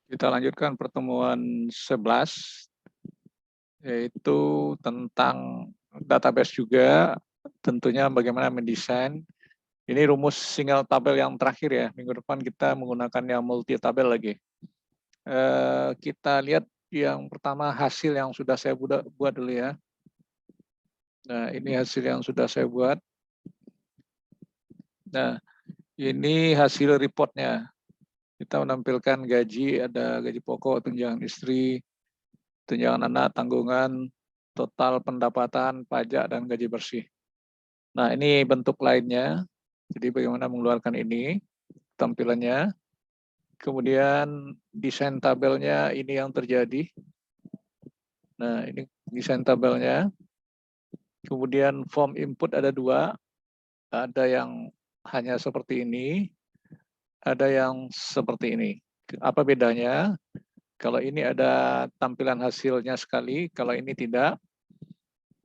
Kita lanjutkan pertemuan 11, yaitu tentang database juga, tentunya bagaimana mendesain. Ini rumus single tabel yang terakhir ya, minggu depan kita menggunakan yang multi tabel lagi. Kita lihat yang pertama hasil yang sudah saya buat dulu ya. Nah, ini hasil yang sudah saya buat. Nah, ini hasil reportnya. Kita menampilkan gaji, ada gaji pokok, tunjangan istri, tunjangan anak, tanggungan, total pendapatan, pajak, dan gaji bersih. Nah, ini bentuk lainnya. Jadi bagaimana mengeluarkan ini, tampilannya. Kemudian desain tabelnya ini yang terjadi. Nah, ini desain tabelnya. Kemudian form input ada dua. Ada yang hanya seperti ini, ada yang seperti ini. Apa bedanya? Kalau ini ada tampilan hasilnya sekali, kalau ini tidak,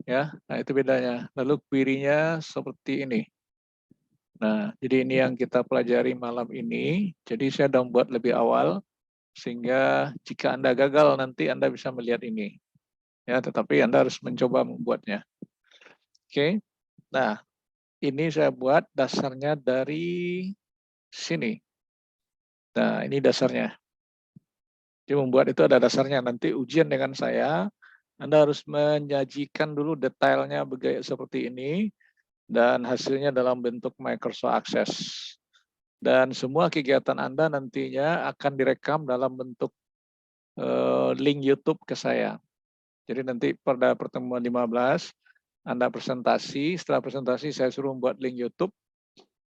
ya. Nah, itu bedanya. Lalu query-nya seperti ini. Nah, jadi ini yang kita pelajari malam ini. Jadi saya sudah membuat lebih awal, sehingga jika Anda gagal nanti Anda bisa melihat ini. Ya, tetapi Anda harus mencoba membuatnya. Oke. Nah, ini saya buat dasarnya dari sini. Nah, ini dasarnya. Jadi membuat itu ada dasarnya. Nanti ujian dengan saya, Anda harus menyajikan dulu detailnya seperti ini, dan hasilnya dalam bentuk Microsoft Access. Dan semua kegiatan Anda nantinya akan direkam dalam bentuk link YouTube ke saya. Jadi nanti pada pertemuan 15, Anda presentasi, setelah presentasi saya suruh membuat link YouTube,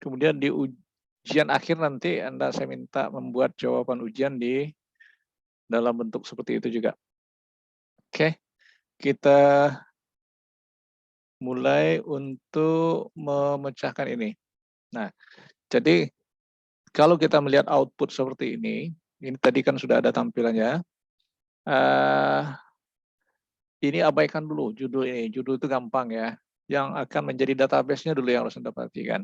kemudian di ujian akhir nanti saya minta membuat jawaban ujian di dalam bentuk seperti itu juga. Oke, kita mulai untuk memecahkan ini. Nah, jadi kalau kita melihat output seperti ini tadi kan sudah ada tampilannya. Ini abaikan dulu judul ini. Judul itu gampang ya. Yang akan menjadi database-nya dulu yang harus Anda perhatikan.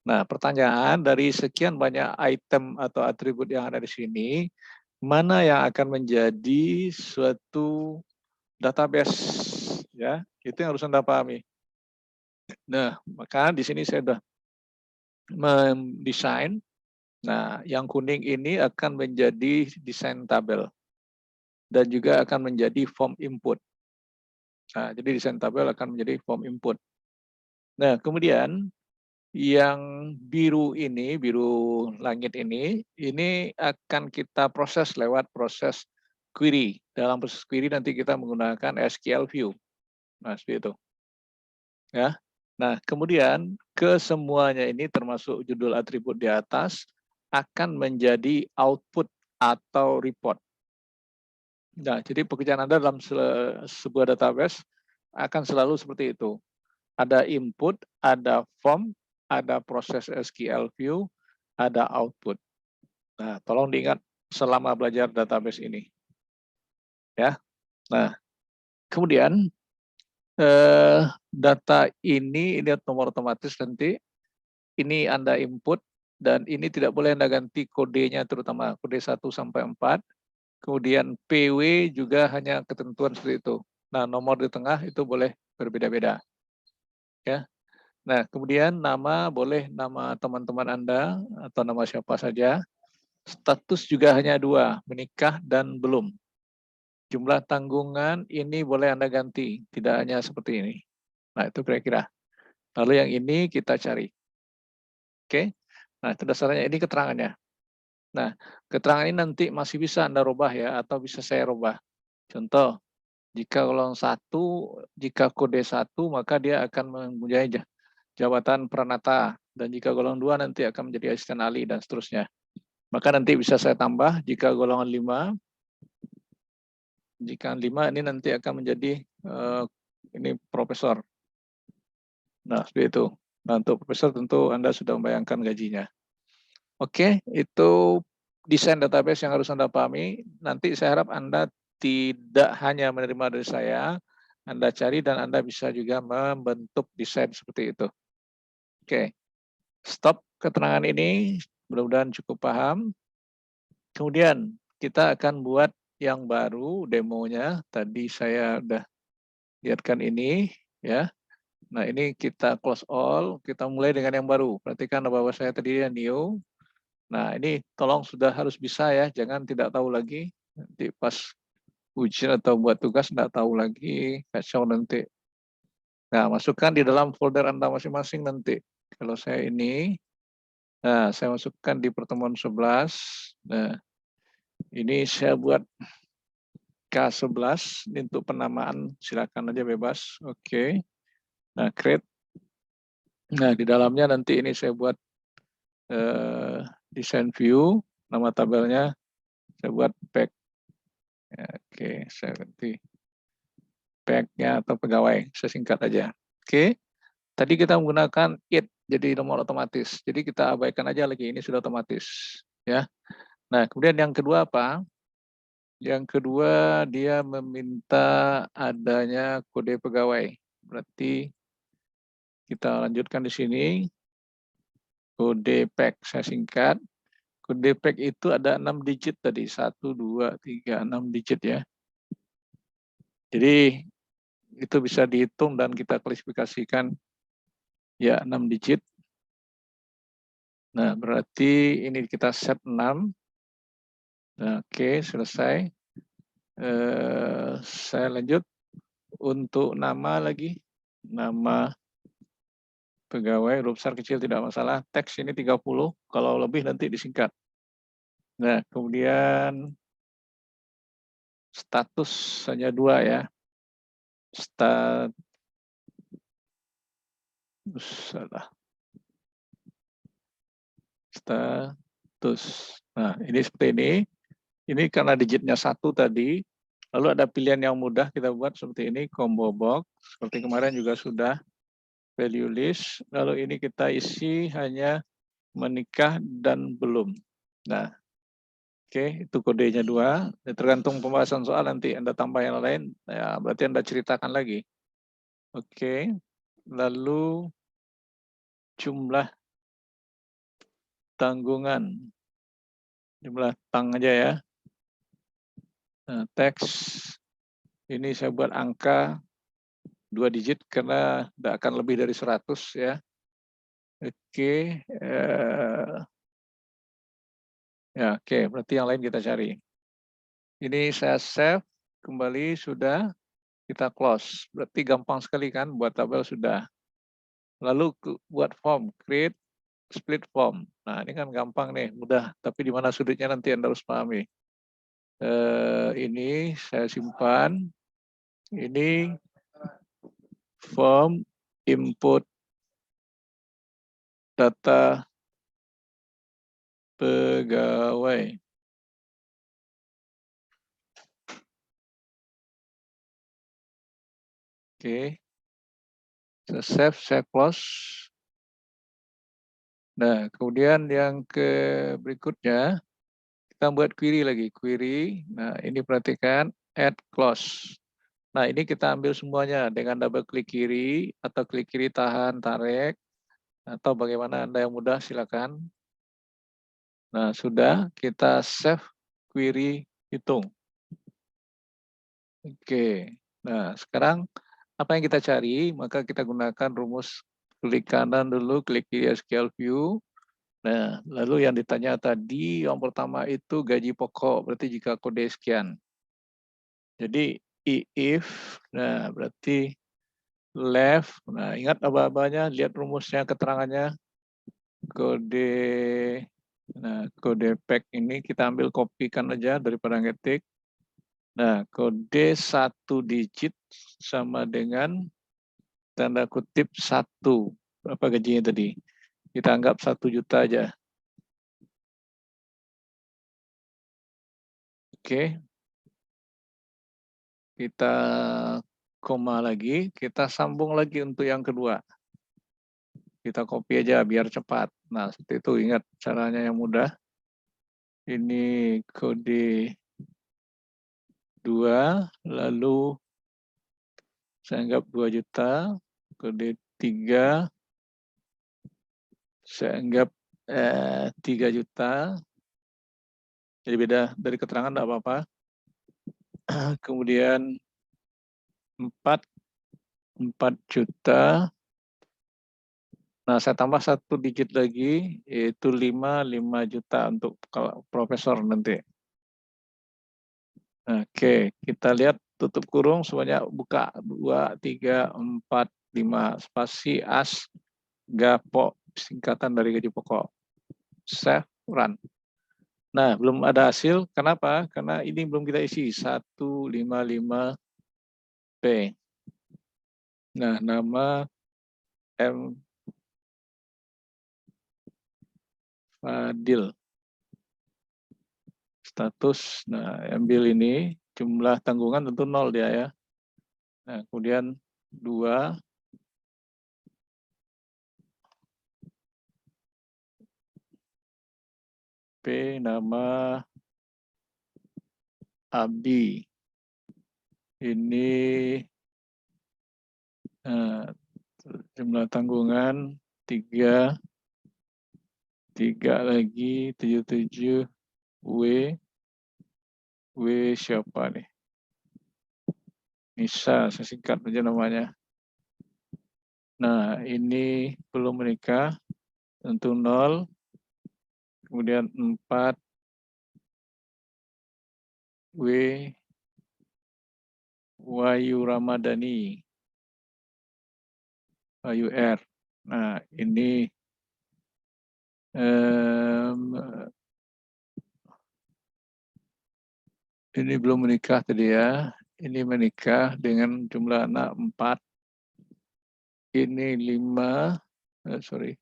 Nah, pertanyaan dari sekian banyak item atau atribut yang ada di sini, mana yang akan menjadi suatu database? Ya, itu yang harus Anda pahami. Nah, maka di sini saya sudah mendesain. Nah, yang kuning ini akan menjadi desain tabel dan juga akan menjadi form input. Nah, jadi desain tabel akan menjadi form input. Nah, kemudian yang biru ini, biru langit ini akan kita proses lewat proses query. Dalam proses query nanti kita menggunakan SQL View. Nah, seperti itu. Ya. Nah, kemudian kesemuanya ini termasuk judul atribut di atas akan menjadi output atau report. Nah, jadi pekerjaan Anda dalam sebuah database akan selalu seperti itu. Ada input, ada form, ada proses SQL view, ada output. Nah, tolong diingat selama belajar database ini. Ya. Nah, kemudian data ini nomor otomatis nanti ini Anda input dan ini tidak boleh Anda ganti kodenya, terutama kode 1 sampai 4. Kemudian PW juga hanya ketentuan seperti itu. Nah, nomor di tengah itu boleh berbeda-beda. Ya. Nah, kemudian nama boleh nama teman-teman Anda atau nama siapa saja. Status juga hanya 2, menikah dan belum. Jumlah tanggungan ini boleh Anda ganti, tidak hanya seperti ini. Nah, itu kira-kira. Lalu yang ini kita cari. Oke. Nah, itu dasarnya, ini keterangannya. Nah, keterangan ini nanti masih bisa Anda rubah ya, atau bisa saya rubah. Contoh, jika golongan 1, jika kode 1, maka dia akan mempunyai jabatan Pranata. Dan jika golongan 2 nanti akan menjadi asisten ahli dan seterusnya. Maka nanti bisa saya tambah jika golongan 5. Jika 5 ini nanti akan menjadi ini profesor. Nah, seperti itu. Nah, untuk profesor tentu Anda sudah membayangkan gajinya. Oke, itu desain database yang harus Anda pahami. Nanti saya harap Anda tidak hanya menerima dari saya, Anda cari dan Anda bisa juga membentuk desain seperti itu. Oke, stop keterangan ini. Mudah-mudahan cukup paham. Kemudian kita akan buat yang baru demonya. Tadi saya udah lihatkan ini, ya. Nah, ini kita close all, kita mulai dengan yang baru. Perhatikan bahwa saya tadi new. Nah, ini tolong sudah harus bisa ya, jangan tidak tahu lagi. Nanti pas ujian atau buat tugas nggak tahu lagi, kacau nanti. Nah, masukkan di dalam folder Anda masing-masing nanti. Kalau saya ini, nah saya masukkan di pertemuan 11. Nah, ini saya buat K11 untuk penamaan, silakan aja bebas. Oke. Nah, create. Nah, di dalamnya nanti ini saya buat design view, nama tabelnya saya buat pack. Ya, oke, saya ganti pack-nya atau pegawai, saya singkat aja. Oke, tadi kita menggunakan it, jadi nomor otomatis. Jadi kita abaikan aja lagi, ini sudah otomatis. Ya. Nah, kemudian yang kedua apa? Yang kedua dia meminta adanya kode pegawai. Berarti kita lanjutkan di sini. Kode pack saya singkat. Kode pack itu ada 6 digit tadi. 1, 2, 3, 6 digit ya. Jadi itu bisa dihitung dan kita klasifikasikan ya 6 digit. Nah, berarti ini kita set 6. Nah, oke, selesai. Saya lanjut untuk nama lagi. Nama pegawai, huruf besar kecil tidak masalah. Teks ini 30, kalau lebih nanti disingkat. Nah, kemudian status hanya 2 ya. Status salah. Status. Nah, ini seperti ini. Ini karena digitnya 1 tadi. Lalu ada pilihan yang mudah kita buat seperti ini, combo box. Seperti kemarin juga sudah value list. Lalu ini kita isi hanya menikah dan belum. Nah, oke, itu kodenya 2. Tergantung pembahasan soal nanti Anda tambah yang lain, ya berarti Anda ceritakan lagi. Oke, lalu jumlah tanggungan. Jumlah tang aja ya. Nah, teks, ini saya buat angka 2 digit karena tidak akan lebih dari 100 ya. Oke, ya oke, berarti yang lain kita cari. Ini saya save, kembali sudah, kita close. Berarti gampang sekali kan, buat tabel sudah. Lalu buat form, create split form. Nah, ini kan gampang nih, mudah. Tapi di mana sudutnya nanti Anda harus pahami. Ini saya simpan. Ini form input data pegawai. Oke. Saya save, saya close. Nah, kemudian yang berikutnya, kita buat query lagi. Query, nah ini perhatikan, add close. Nah, ini kita ambil semuanya dengan double klik kiri, atau klik kiri tahan, tarik, atau bagaimana Anda yang mudah, silakan. Nah, sudah, kita save query hitung. Oke, nah sekarang apa yang kita cari, maka kita gunakan rumus klik kanan dulu, klik kiri SQL View. Nah, lalu yang ditanya tadi, yang pertama itu gaji pokok, berarti jika kode sekian. Jadi, if, nah berarti left, nah ingat apa-apanya, lihat rumusnya, keterangannya, kode, nah kode pack ini kita ambil kopikan aja daripada ngetik. Nah, kode 1 digit sama dengan tanda kutip 1. Berapa gajinya tadi? Kita anggap 1 juta aja. Oke. Kita koma lagi, kita sambung lagi untuk yang kedua. Kita copy aja biar cepat. Nah, seperti itu, ingat caranya yang mudah. Ini kode 2, lalu saya anggap 2 juta, kode 3, saya anggap 3 juta, Jadi beda dari keterangan enggak apa-apa. Kemudian 4 juta. Nah, saya tambah 1 digit lagi, yaitu 5 juta untuk kalau profesor nanti. Oke, kita lihat tutup kurung semuanya buka 2, 3, 4, 5 spasi as gapo singkatan dari gaji pokok. Save, run. Nah, belum ada hasil. Kenapa? Karena ini belum kita isi 155P. Nah, nama M. Fadil. Status, nah ambil ini, jumlah tanggungan tentu 0 dia ya. Nah, kemudian 2, P nama Abi. Ini jumlah tanggungan 3 lagi 77 W siapa nih? Nisa, saya singkat aja namanya. Nah, ini belum menikah, tentu 0. Kemudian 4 W Wahyu Ramadhani. Wahyu R. Nah, ini ini belum menikah tadi ya. Ini menikah dengan jumlah anak 4. Ini 5. Sorry.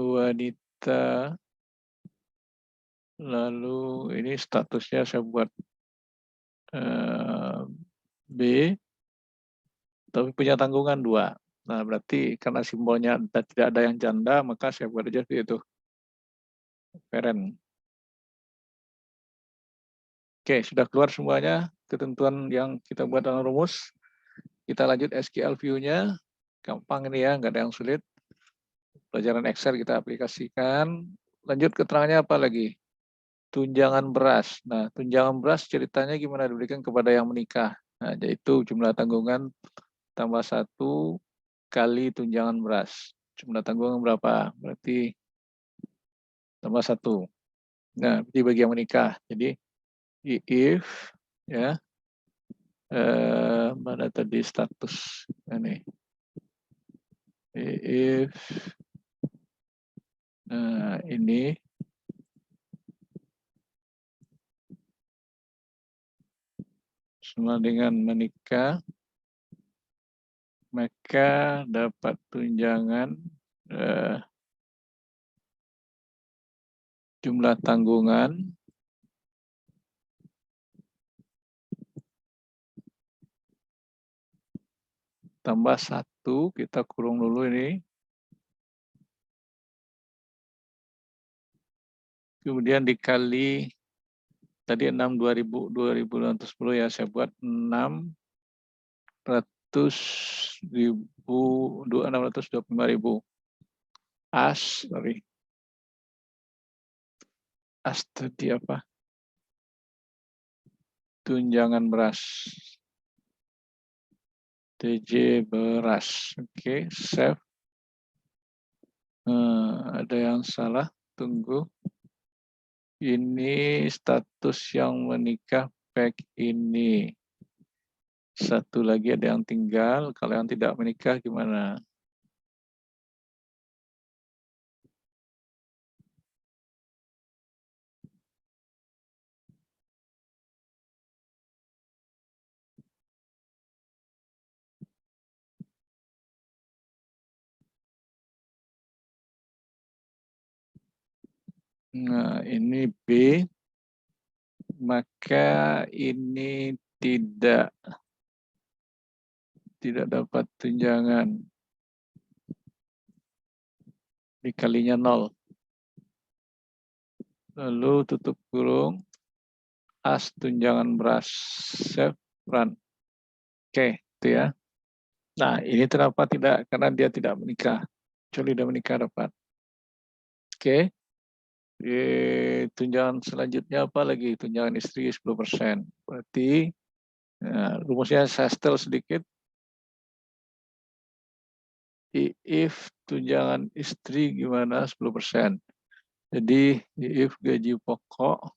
Wanita. Lalu ini statusnya saya buat B. Tapi punya tanggungan 2. Nah, berarti karena simbolnya tidak ada yang janda, maka saya buat aja itu. Parent. Oke, sudah keluar semuanya ketentuan yang kita buat dalam rumus. Kita lanjut SQL view-nya. Gampang ini ya, nggak ada yang sulit. Pelajaran Excel kita aplikasikan. Lanjut keterangannya apa lagi? Tunjangan beras. Nah, tunjangan beras ceritanya gimana diberikan kepada yang menikah. Nah, yaitu jumlah tanggungan tambah 1 kali tunjangan beras. Jumlah tanggungan berapa? Berarti tambah 1. Nah, bagi yang menikah. Jadi if ya mana tadi status ini if ini sama dengan menikah, maka dapat tunjangan jumlah tanggungan tambah 1, kita kurung dulu ini. Kemudian dikali tadi 6 2.610 ya, saya buat 625.000 as tadi apa? Tunjangan beras. TJ beras. Oke, save. Ada yang salah, tunggu. Ini status yang menikah pack ini. Satu lagi ada yang tinggal, kalau yang tidak menikah gimana? Nah, ini B, maka ini tidak dapat tunjangan. Dikalinya 0. Lalu tutup kurung, as tunjangan beras, save, run. Oke, itu ya. Nah, ini kenapa tidak? Karena dia tidak menikah. Kecuali dia menikah dapat. Oke. Tunjangan selanjutnya apa lagi? Tunjangan istri 10%. Berarti rumusnya saya setel sedikit. If tunjangan istri gimana 10%. Jadi if gaji pokok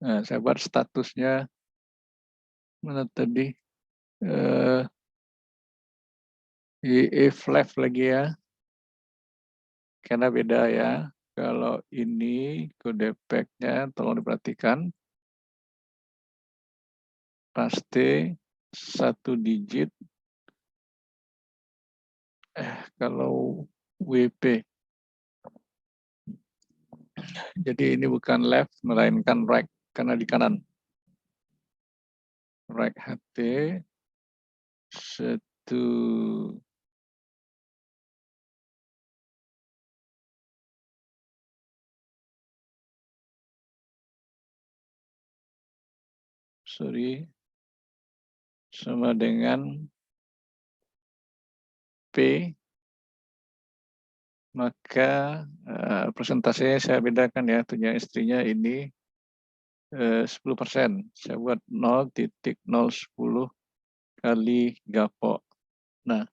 saya buat statusnya mana tadi? If left lagi ya, karena beda ya. Kalau ini kode pack-nya tolong diperhatikan. Pasti satu digit. Kalau WP. Jadi ini bukan left, melainkan right, karena di kanan. Right HT, satu sama dengan P, maka persentasenya saya bedakan ya, tunjangan istrinya ini 10%. Saya buat 0,010 kali GAPO. Nah,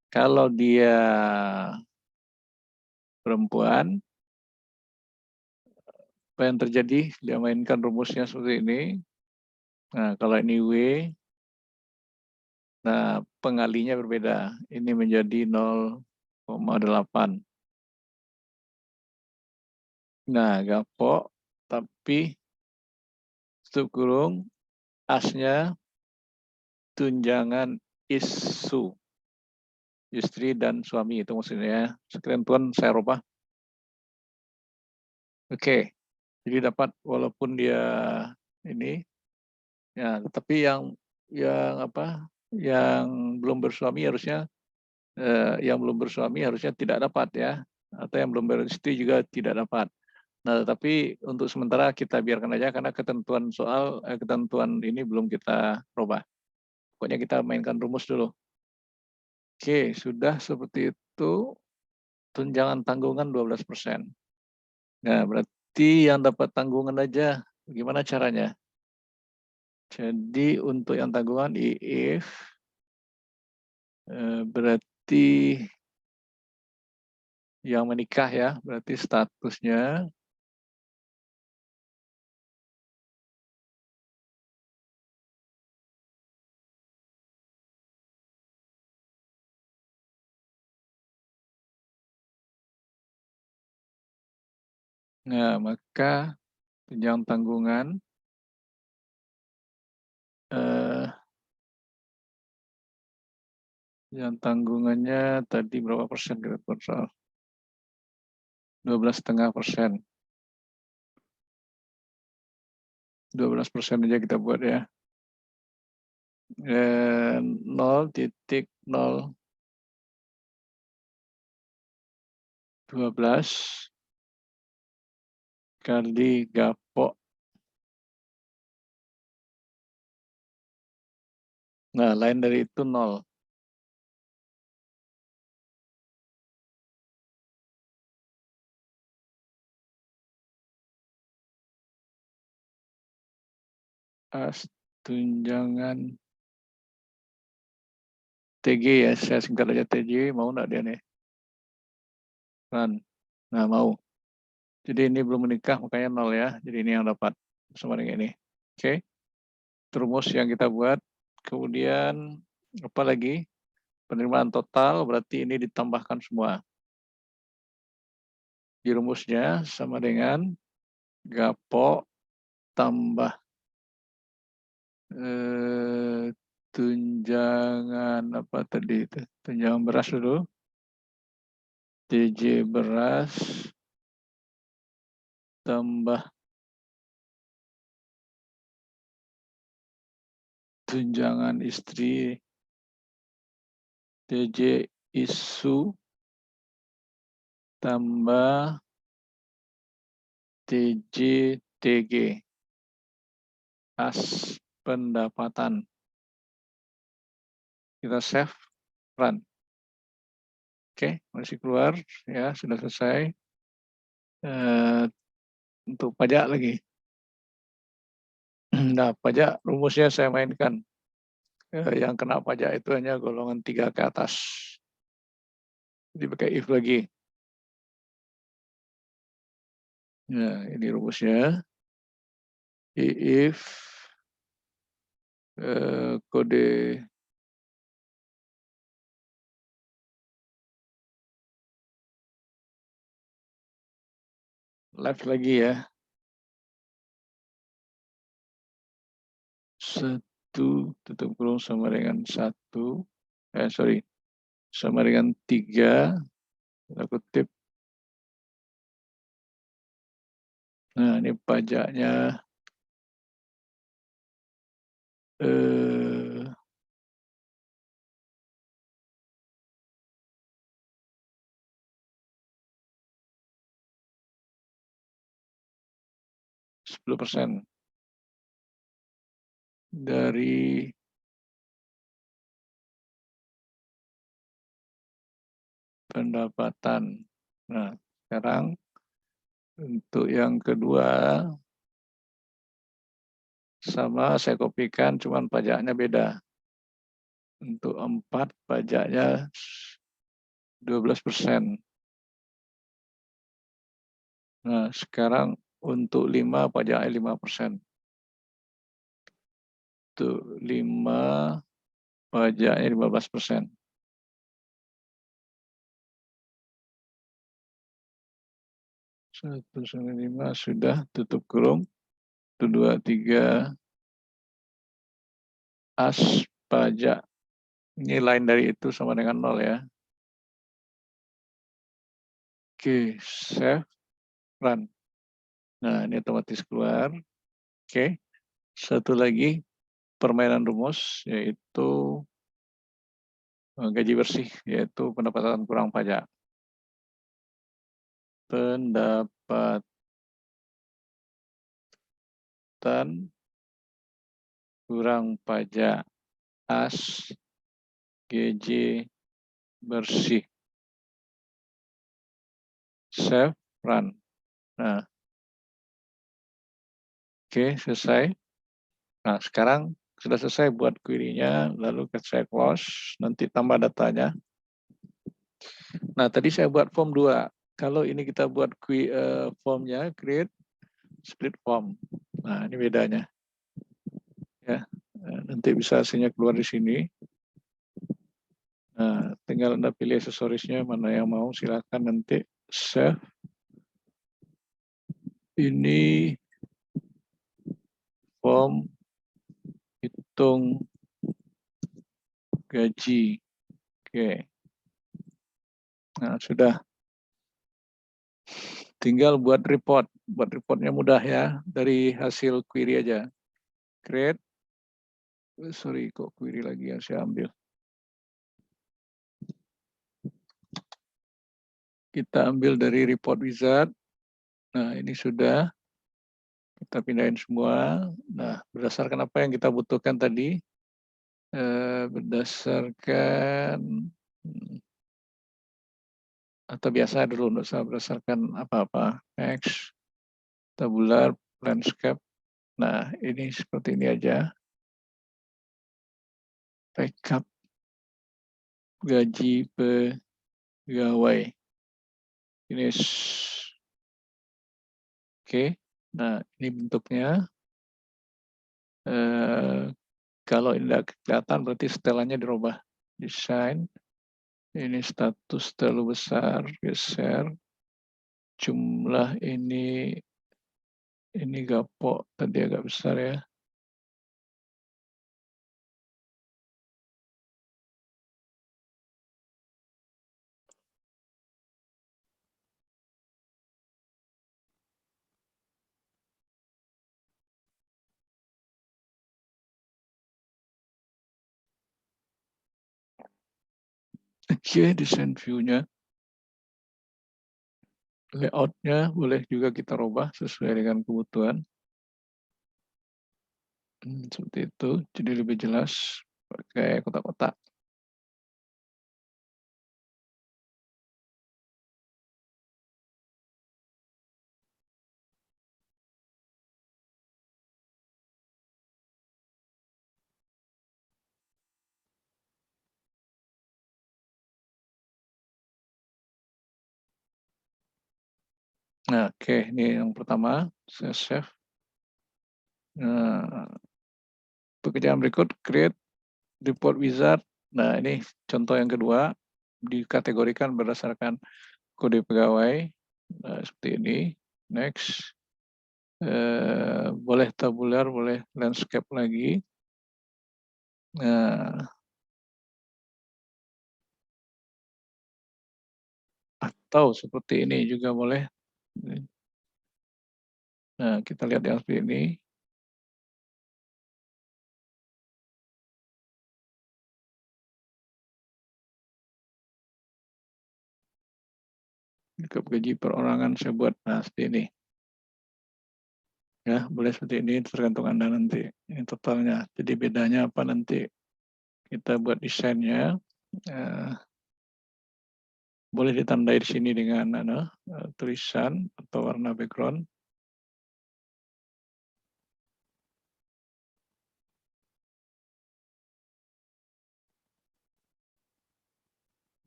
kalau dia perempuan, apa yang terjadi? Dia mainkan rumusnya seperti ini. Nah, kalau ini W, nah pengalinya berbeda. Ini menjadi 0,8. Nah, GAPO, tapi tutup kurung, asnya tunjangan isu. Istri dan suami itu maksudnya. Sekalian Tuan saya rubah. Oke, jadi dapat walaupun dia ini, ya, tapi yang belum bersuami harusnya tidak dapat ya, atau yang belum beristri juga tidak dapat. Nah, tapi untuk sementara kita biarkan aja karena ketentuan ini belum kita rubah. Pokoknya kita mainkan rumus dulu. Oke, sudah seperti itu. Tunjangan tanggungan 12%. Nah, berarti yang dapat tanggungan aja. Gimana caranya? Jadi untuk yang tanggungan if berarti yang menikah ya, berarti statusnya nah, maka tunjangan tanggungan yang tanggungannya tadi berapa persen kita buat soal 12,5%. 12% aja kita buat ya. 0,012 kali GAPO. Nah, lain dari itu 0. As tunjangan TG ya, saya singkat aja TG, mau nggak dia nih? Kan? Nah, mau. Jadi ini belum menikah, makanya 0 ya. Jadi ini yang dapat sama dengan ini. Oke. Rumus yang kita buat. Kemudian apa lagi? Penerimaan total berarti ini ditambahkan semua. Di rumusnya sama dengan GAPO tambah tunjangan apa tadi itu? Tunjangan beras dulu. TJ beras tambah tunjangan istri TJ isu tambah TJTG, as pendapatan. Kita save, run. Oke, masih keluar, ya sudah selesai. Untuk pajak lagi. Nah, pajak rumusnya saya mainkan. Yang kena pajak itu hanya golongan 3 ke atas. Jadi pakai if lagi. Nah, ini rumusnya. If kode left lagi ya. 1 tutup kurung sama dengan 1. Sama dengan 3. Kita kutip. Nah, ini pajaknya 10% dari pendapatan. Nah, sekarang untuk yang kedua sama saya kopikan, cuman pajaknya beda. Untuk 4 pajaknya 12%. Nah, sekarang untuk 5 pajaknya 5%. Untuk 5 pajaknya 15%. 1/5 sudah tutup kurung. 2, 3 as pajak. Ini lain dari itu sama dengan 0 ya. Oke, save, run. Nah, ini otomatis keluar. Oke, satu lagi permainan rumus, yaitu gaji bersih, yaitu pendapatan kurang pajak. Pendapatan kurang pajak as GJ bersih. Save, run. Nah, oke, selesai. Nah, sekarang sudah selesai buat query-nya, lalu saya close, nanti tambah datanya. Nah, tadi saya buat form 2. Kalau ini kita buat formnya, create split form. Nah, ini bedanya. Ya, nanti bisa hasilnya keluar di sini. Nah, tinggal Anda pilih aksesorisnya, mana yang mau, silakan nanti save. Ini form hitung gaji. Oke. Nah, sudah. Tinggal buat report. Buat reportnya mudah ya, dari hasil query aja. Create. Sorry, kok query lagi yang saya ambil. Kita ambil dari report wizard. Nah, ini sudah. Kita pindahin semua. Nah, berdasarkan apa yang kita butuhkan tadi, berdasarkan atau biasa dulu, nggak usah berdasarkan apa-apa. Next, tabular, landscape. Nah, ini seperti ini aja. Backup gaji pegawai. Ini oke. Nah, ini bentuknya. Kalau tidak kelihatan berarti setelannya dirubah. Desain. Ini status terlalu besar, geser. Jumlah ini gapok tadi agak besar ya. Oke, desain view-nya. Layout-nya boleh juga kita rubah sesuai dengan kebutuhan. Seperti itu, jadi lebih jelas pakai kotak-kotak. Nah, oke, ini yang pertama, saya save. Nah, pekerjaan berikut, create report wizard. Nah, ini contoh yang kedua, dikategorikan berdasarkan kode pegawai. Nah, seperti ini. Next. Boleh tabular, boleh landscape lagi. Nah, atau seperti ini juga boleh. Nah, kita lihat yang seperti ini. Gaji perorangan saya buat, nah seperti ini. Ya, boleh seperti ini, tergantung Anda nanti. Ini totalnya. Jadi bedanya apa nanti? Kita buat desainnya. Boleh ditandai di sini dengan tulisan atau warna background.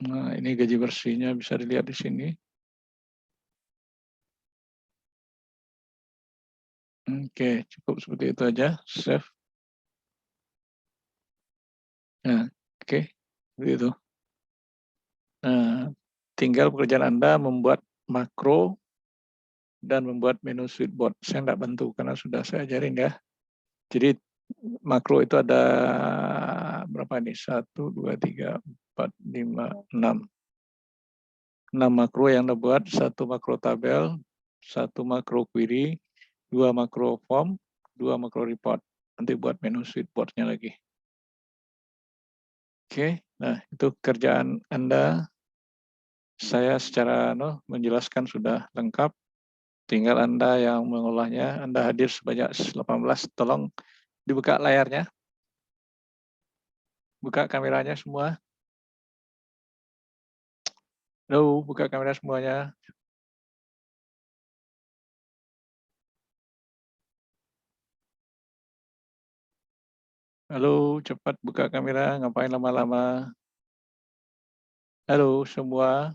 Nah, ini gaji bersihnya bisa dilihat di sini. Oke, cukup seperti itu aja. Save. Nah, oke, seperti itu. Nah, tinggal pekerjaan Anda membuat makro dan membuat menu switchboard. Saya nggak bantu karena sudah saya ajarin ya. Jadi makro itu ada berapa nih? 1, 2, 3, 4, 5, 6. 6 makro yang Anda buat, 1 makro tabel, 1 makro query, 2 makro form, 2 makro report. Nanti buat menu switchboard-nya lagi. Oke, nah itu kerjaan Anda. Saya secara menjelaskan sudah lengkap. Tinggal Anda yang mengolahnya. Anda hadir sebanyak 18. Tolong dibuka layarnya. Buka kameranya semua. Halo, buka kamera semuanya. Halo, cepat buka kamera. Ngapain lama-lama? Halo semua.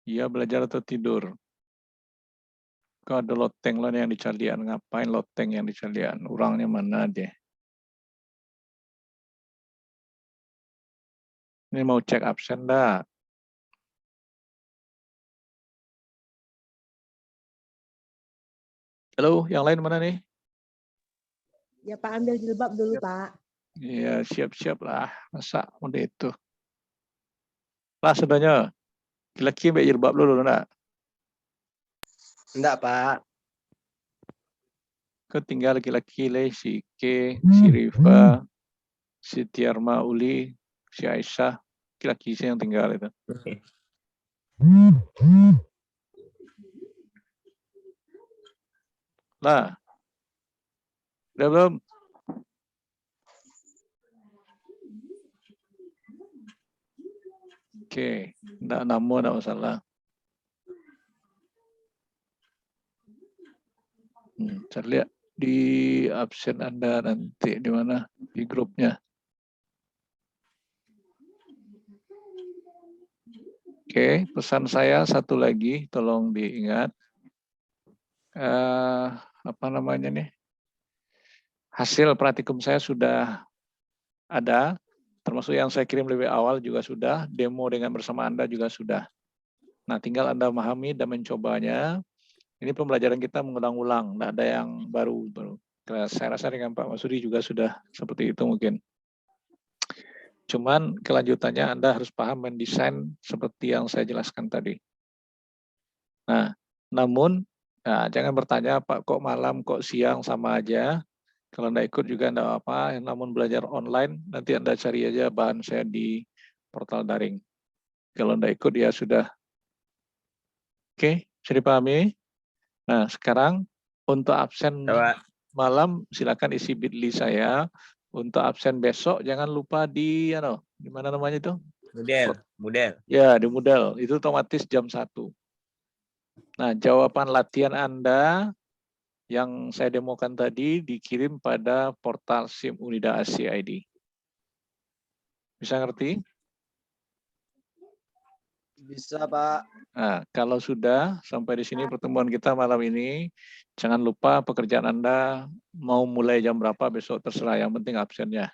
Iya, belajar atau tidur? Kok ada loteng lah yang dicalian. Ngapain loteng yang dicalian? Orangnya mana deh? Ini mau cek absen dah. Halo, yang lain mana nih? Ya Pak, ambil jilbab dulu Pak. Iya, siap-siap lah. Masa udah itu. Lah sebenarnya. Laki ambil jilbab dulu enggak? Enggak, Pak. Ketinggal laki-laki lah si K, si Riva, si Tiarma Uli, si Aisyah. Laki-laki sih yang tinggal itu. Lah. Udah belum? Oke, enggak namo enggak masalah. Saya lihat di absen Anda nanti di mana di grupnya. Oke, pesan saya satu lagi, tolong diingat. Apa namanya nih? Hasil praktikum saya sudah ada, termasuk yang saya kirim lebih awal juga sudah, demo dengan bersama Anda juga sudah. Nah, tinggal Anda memahami dan mencobanya. Ini pembelajaran kita mengulang-ulang, tidak ada yang baru. Saya rasa dengan Pak Masudi juga sudah seperti itu mungkin. Cuman kelanjutannya Anda harus paham mendesain seperti yang saya jelaskan tadi. Nah, namun jangan bertanya Pak kok malam, kok siang sama aja. Kalau Anda ikut juga enggak apa-apa, namun belajar online nanti Anda cari aja bahan saya di portal daring. Kalau Anda ikut ya sudah Oke, bisa dipahami? Nah, sekarang untuk absen Pak. malam silakan isi bit.ly saya. Untuk absen besok jangan lupa di mana namanya itu? Model. Ya, di model. Itu otomatis jam 1. Nah, jawaban latihan Anda yang saya demokan tadi dikirim pada portal SIM Unida ACID. Bisa ngerti? Bisa, Pak. Nah, kalau sudah sampai di sini pertemuan kita malam ini, jangan lupa pekerjaan Anda mau mulai jam berapa besok terserah, yang penting absennya.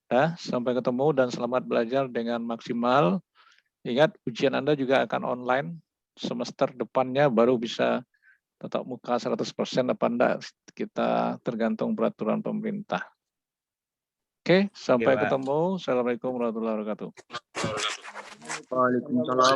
Nah, sampai ketemu dan selamat belajar dengan maksimal. Ingat, ujian Anda juga akan online. Semester depannya baru bisa tatap muka 100% apa enggak, kita tergantung peraturan pemerintah. Oke, sampai Pak. ketemu. Assalamualaikum warahmatullahi wabarakatuh. Waalaikumsalam.